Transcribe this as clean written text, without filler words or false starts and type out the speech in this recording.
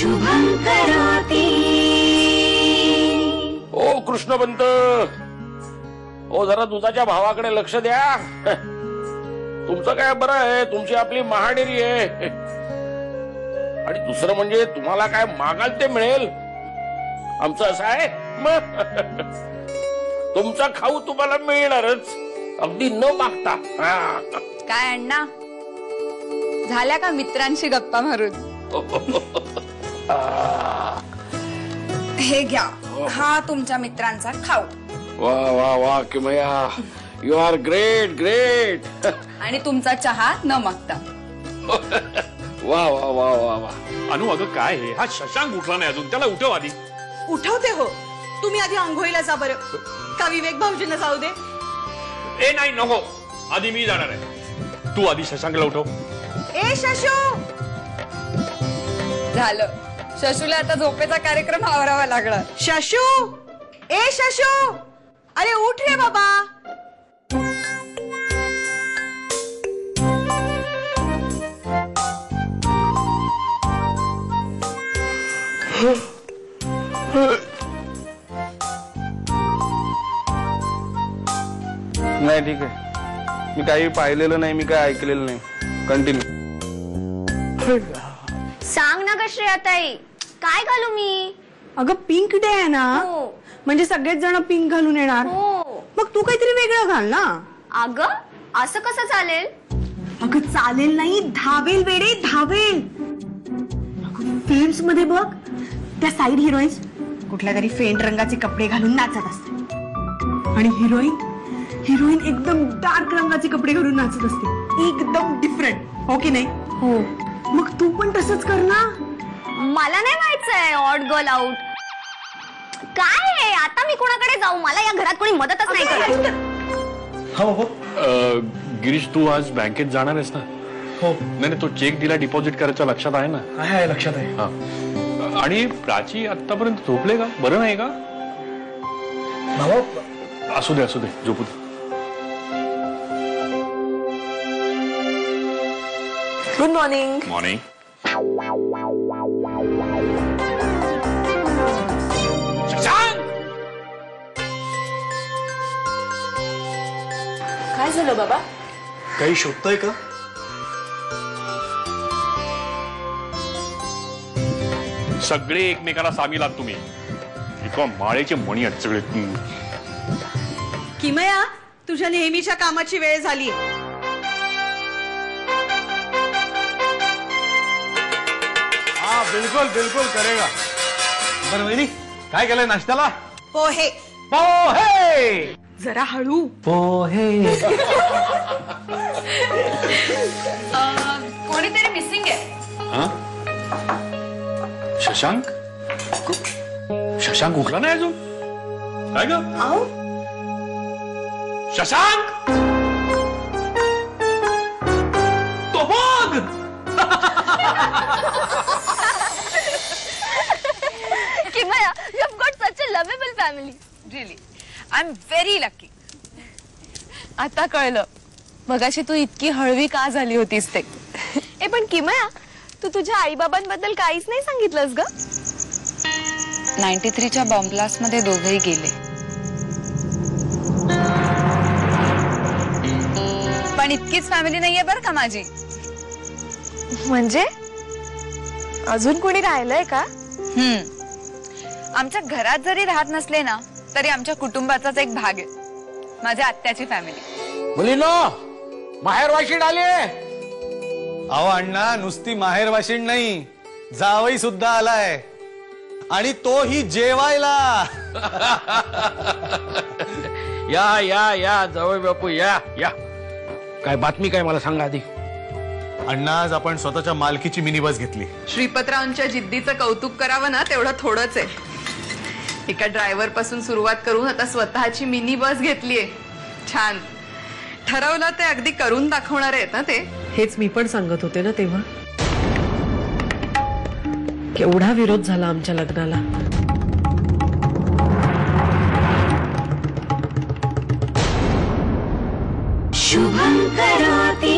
शुभं करोति। ओ कृष्णपंत, ओ जरा दुधाच्या भावाकडे लक्ष द्या। तुमचं काय बरं आहे, तुमची आपली महाडेरी आहे। आणि दुसरं म्हणजे तुम्हाला काय मागाल ते मिळेल, आमचं असं आहे मग तुमचा खाऊ तुम्हाला मिळणारच, अगदी न मागता। काय अण्णा, झाल्या का मित्रांशी गप्पा मारून? हे घ्या, हा तुमच्या मित्रांचा खाऊ। वा वा वा किमया, यू आर ग्रेट ग्रेट। आणि तुमचा चहा न मागता। वा वा वा वा वा। अनु अगं काय हे, हा शशांक उठला नाही अजून, त्याला उठव आधी। उठवते हो, तुम्ही आधी आंघोळीला जा बरं, का विवेक भाऊजींना जाऊ दे? ए नाही नको, आधी मी जाणार आहे, तू आधी शशांकला उठव। ए शशू, झालं, शशूला आता झोपेचा कार्यक्रम आवरावा लागला। शशू, ए शशू, अरे उठ रे बाबा। नाही ठीक आहे, मी काही पाहिलेलं नाही, मी काय ऐकलेलं नाही। कंटिन्यू। सांग ना ग श्रेयाताई, काय घालू मी? अगं पिंक डे आहे ना, म्हणजे सगळेच जण पिंक घालून येणार। मग तू काहीतरी वेगळं घाल ना। अगं असं कसं चालेल? अगं चालेल नाही, धावेल वेडे, धावेल। फिल्म्स मध्ये बघ, त्या साईड हिरोईन्स कुठल्या तरी फेंट रंगाचे कपडे घालून नाचत असते, आणि हिरोईन एकदम डार्क रंगाचे कपडे घालून नाचत असते, एकदम डिफरंट, हो की नाही? हो। मग तू पण तसंच कर ना। मला नाही व्हायचंय ऑड गर्ल आउट। काय आहे, आता मी कोणाकडे जाऊ? मला या घरात कोणी मदतच नाही करत। हा बाबा, गिरीश तू आज बँकेत जाणार आहेस ना? हो। नाही तो चेक दिला डिपॉझिट करायचं लक्षात आहे ना? आहे, लक्षात आहे। हा, आणि प्राची आतापर्यंत झोपले का? बरं नाही का? भावा असू दे झोपू दे। Good morning. मॉर्निंग। काय झालं बाबा? काही शोधतोय का? सगळे एकमेकाला सामील आहात तुम्ही, इतका माळेचे मणी आहेत सगळे। किमया, तुझ्या नेहमीच्या कामाची वेळ झाली। हाँ बिल्कुल बिल्कुल करेगा। बरं वहिनी, काय केलंय नाश्त्याला? पोहे। पोहे। जरा हळू। पोहे। कोणीतरी मिसिंग आहे। शशांक उठला नाही अजून? काय ग? शशांक, तो बघ। किमया, you have got such a lovable family. Really, I am very lucky. आता कळलं मगाशी तू इतकी हळवी का झाली होतीस ते। ए पण किमया, तू तुझ्या आई बाबांबद्दल काहीच नाही सांगितलंस ग? 93च्या बॉम्ब ब्लास्ट मध्ये दोघेही गेले, पण इतकीच फॅमिली नाहीये बरं का माझी। म्हणजे अजून कोणी राहिलंय का? आमच्या घरात जरी राहत नसले ना, तरी आमच्या कुटुंबाचाच एक भाग आहे, माझ्या आत्याची फॅमिली। मुलीनो, माहेर वाशीड आले। अहो अण्णा, नुसती माहेर वाशिण नाही, जावई सुद्धा आलाय, आणि तो ही जेवायला। या या या जावई बापू, या या। काय बातमी काय मला सांगा आधी। अण्णा, आज आपण स्वतःच्या मालकीची मिनी बस घेतली। श्रीपतरावांच्या जिद्दीचं कौतुक करावं ना, तेवढं थोडंच आहे। एका ड्रायव्हर पासून सुरुवात करून आता स्वतःची मिनी बस घेतलीये। छान ठरवलं ते अगदी करून दाखवणार आहेत ना ते। हेच मी पण सांगत होते ना तेव्हा, केवढा विरोध झाला आमच्या लग्नाला। शुभं करोति।